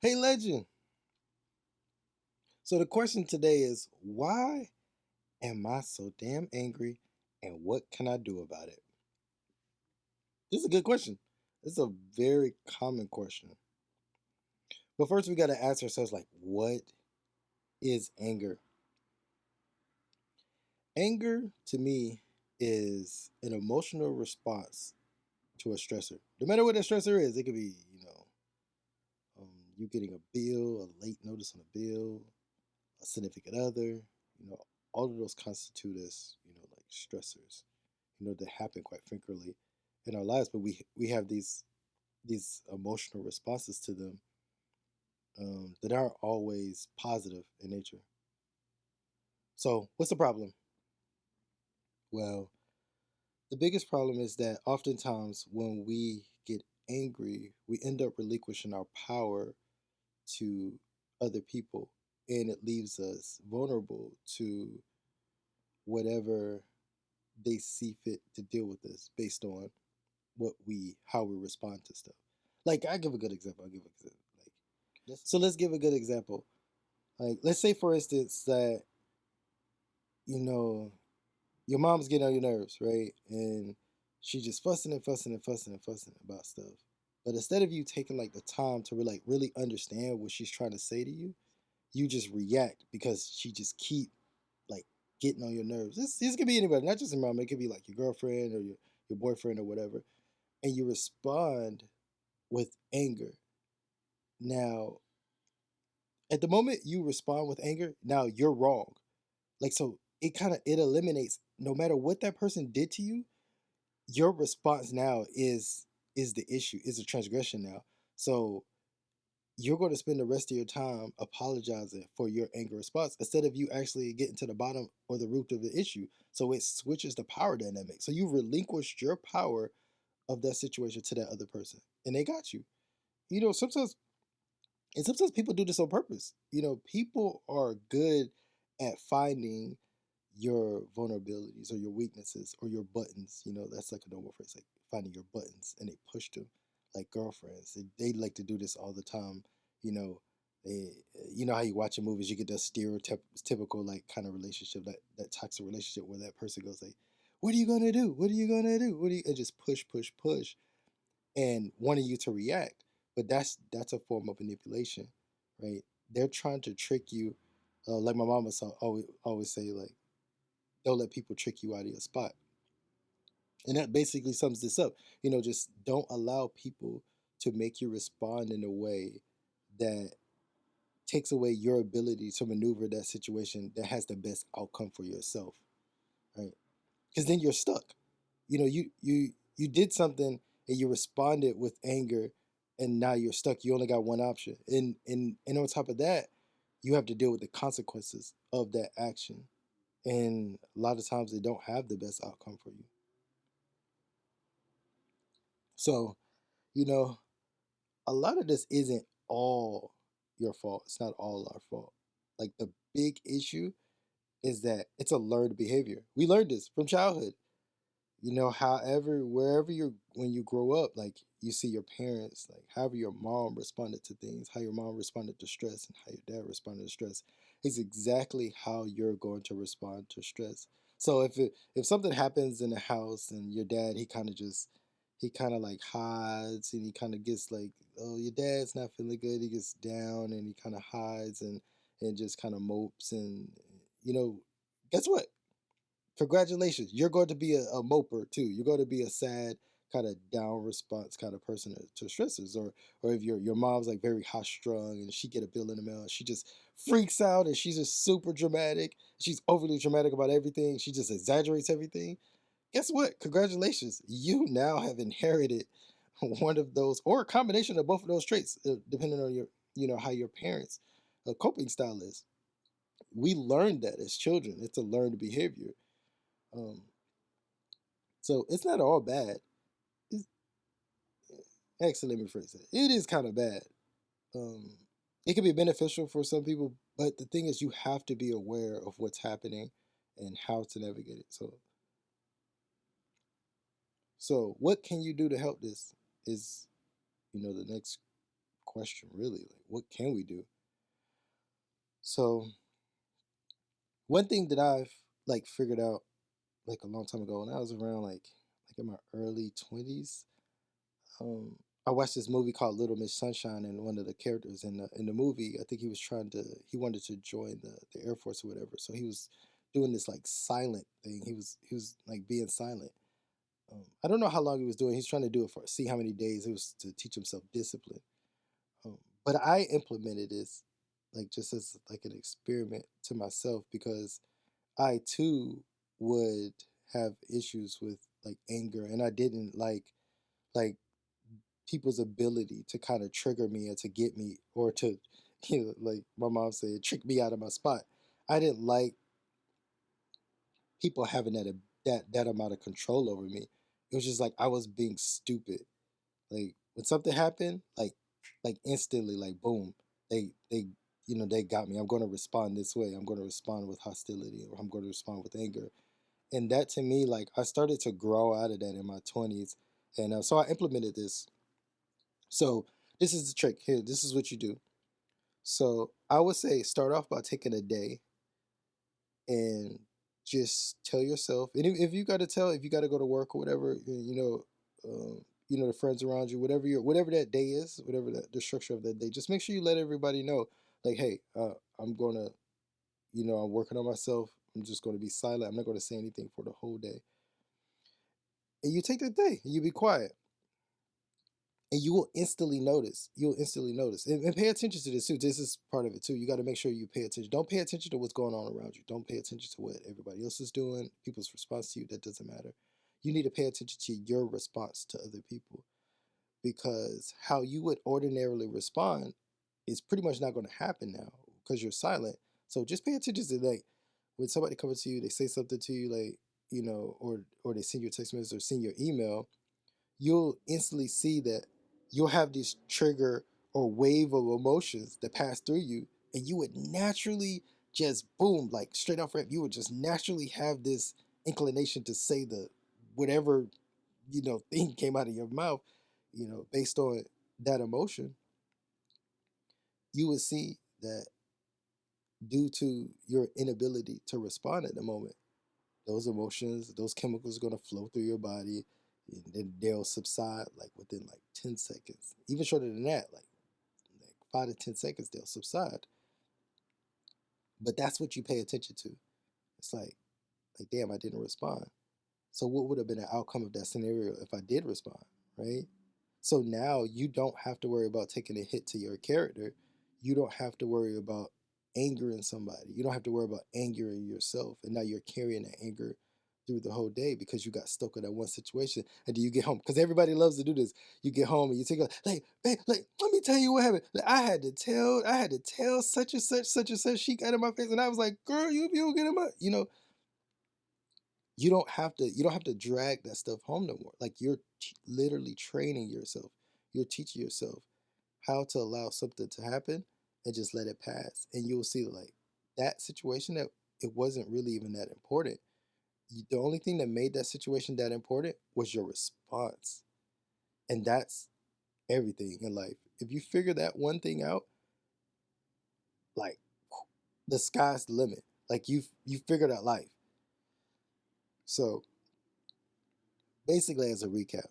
Hey, legend. So the question today is, why am I so damn angry and what can I do about it? This is a good question. This is a very common question. But first, we got to ask ourselves, like, what is anger? Anger, to me, is an emotional response to a stressor. No matter what that stressor is, it could be, you getting a bill, a late notice on a bill, a significant other, all of those constitute as, like stressors, that happen quite frequently in our lives, but we have these emotional responses to them that aren't always positive in nature. So, what's the problem? Well, the biggest problem is that oftentimes when we get angry, we end up relinquishing our power to other people, and it leaves us vulnerable to whatever they see fit to deal with us based on how we respond to stuff. Like I give a good example. I give a example. So let's give a good example. Like let's say for instance that you know your mom's getting on your nerves, right? And she's just fussing and fussing and fussing and fussing about stuff. But instead of you taking like the time to really understand what she's trying to say to you, you just react because she just keep like getting on your nerves. This could be anybody, not just your mom. It could be like your girlfriend or your boyfriend or whatever. And you respond with anger. Now, at the moment you respond with anger, now you're wrong. Like so it eliminates no matter what that person did to you, your response now is the issue, is a transgression now. So you're going to spend the rest of your time apologizing for your anger response instead of you actually getting to the bottom or the root of the issue. So it switches the power dynamic. So you relinquished your power of that situation to that other person, and they got you. Sometimes And sometimes people do this on purpose. People are good at finding your vulnerabilities or your weaknesses or your buttons. That's like a normal phrase, like finding your buttons, and they push them like girlfriends. They like to do this all the time. You know, you know how you watch in movies, you get that stereotypical like kind of relationship, that toxic relationship where that person goes like, "What are you gonna do? What are you gonna do? What are you?" And just push, push, push, and wanting you to react. But that's a form of manipulation, right? They're trying to trick you. Like my mama always say, like, don't let people trick you out of your spot. And that basically sums this up. Just don't allow people to make you respond in a way that takes away your ability to maneuver that situation that has the best outcome for yourself, right? Because then you're stuck. You did something and you responded with anger, and now you're stuck. You only got one option, and on top of that, you have to deal with the consequences of that action. And a lot of times, they don't have the best outcome for you. So, you know, a lot of this isn't all your fault. It's not all our fault. Like the big issue is that it's a learned behavior. We learned this from childhood. However, wherever you're, when you grow up, like you see your parents, like however your mom responded to things, how your mom responded to stress, and how your dad responded to stress is exactly how you're going to respond to stress. So if something happens in the house and your dad, he kind of like hides, and he kind of gets like, oh, your dad's not feeling good, he gets down and he kind of hides and just kind of mopes, and you know guess what, congratulations, you're going to be a moper too. You're going to be a sad kind of down response kind of person to stresses. Or if your mom's like very high strung and she get a bill in the mail and she just freaks out and she's just super dramatic, she's overly dramatic about everything, she just exaggerates everything. Guess what, congratulations, you now have inherited one of those, or a combination of both of those traits, depending on your, how your parents coping style is. We learned that as children. It's a learned behavior. um, so it's not all bad. It's, Actually, let me phrase it. It is kind of bad. Um, it can be beneficial for some people, but the thing is, you have to be aware of what's happening and how to navigate it. So what can you do to help this? Is the next question, really. Like, what can we do? So one thing that I've like figured out like a long time ago when I was around like in my early 20s, um, I watched this movie called Little Miss Sunshine, and one of the characters in the movie, I think he wanted to join the Air Force or whatever. So he was doing this like silent thing. He was like being silent. I don't know how long he was doing. He's trying to do it for see how many days it was to teach himself discipline. Um, but I implemented this like just as like an experiment to myself because I too would have issues with like anger, and I didn't like people's ability to kind of trigger me and to get me or to like my mom said trick me out of my spot. I didn't like people having that amount of control over me. It was just like I was being stupid. Like when something happened, like instantly, like boom, they they got me. I'm going to respond this way. I'm going to respond with hostility, or I'm going to respond with anger. And that to me, like I started to grow out of that in my 20s, and so I implemented this. So this is the trick here. This is what you do. So I would say start off by taking a day and just tell yourself, and if you got to tell, if you got to go to work or whatever, the friends around you, whatever that day is, whatever the structure of that day, just make sure you let everybody know, like, hey, I'm gonna, I'm working on myself. I'm just gonna be silent. I'm not gonna say anything for the whole day. And you take the day and you be quiet, and you will instantly notice. You'll instantly notice, and pay attention to this too. This is part of it too. You got to make sure you pay attention. Don't pay attention to what's going on around you. Don't pay attention to what everybody else is doing, people's response to you. That doesn't matter. You need to pay attention to your response to other people, because how you would ordinarily respond is pretty much not going to happen now because you're silent. So just pay attention to like when somebody comes to you, they say something to you, like or they send you a text message or send your email. You'll instantly see that you'll have this trigger or wave of emotions that pass through you, and you would naturally just boom, like straight off rip, you would just naturally have this inclination to say the whatever thing came out of your mouth, based on that emotion. You would see that due to your inability to respond at the moment, those emotions, those chemicals are going to flow through your body, and then they'll subside like within like 10 seconds. Even shorter than that, like 5 to 10 seconds, they'll subside. But that's what you pay attention to. It's like damn, I didn't respond. So what would have been the outcome of that scenario if I did respond, right? So now you don't have to worry about taking a hit to your character. You don't have to worry about angering somebody. You don't have to worry about angering yourself. And now you're carrying that anger through the whole day because you got stuck in that one situation. And then you get home, because everybody loves to do this. You get home and you take a like, babe, like, let me tell you what happened. Like, I had to tell such and such. She got in my face, and I was like, girl, you don't get in my, you don't have to drag that stuff home no more. Like you're literally training yourself. You're teaching yourself how to allow something to happen and just let it pass. And you'll see like that situation that it wasn't really even that important. The only thing that made that situation that important was your response. And that's everything in life. If you figure that one thing out, like the sky's the limit. Like you figured out life. So basically as a recap,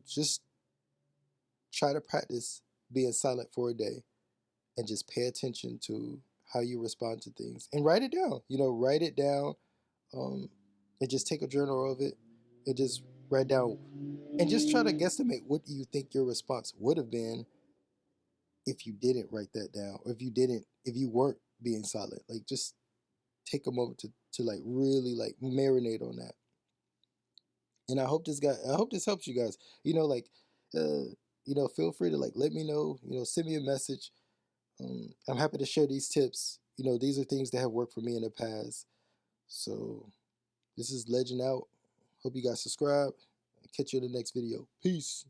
just try to practice being silent for a day and just pay attention to how you respond to things and write it down. Write it down, um, and just take a journal of it and just write down and just try to guesstimate what do you think your response would have been if you didn't write that down, or if you weren't being silent. Like just take a moment to like really like marinate on that. And I hope this helps you guys. Feel free to like let me know, send me a message. I'm happy to share these tips. These are things that have worked for me in the past. So this is Legend out. Hope you guys subscribe. Catch you in the next video. Peace.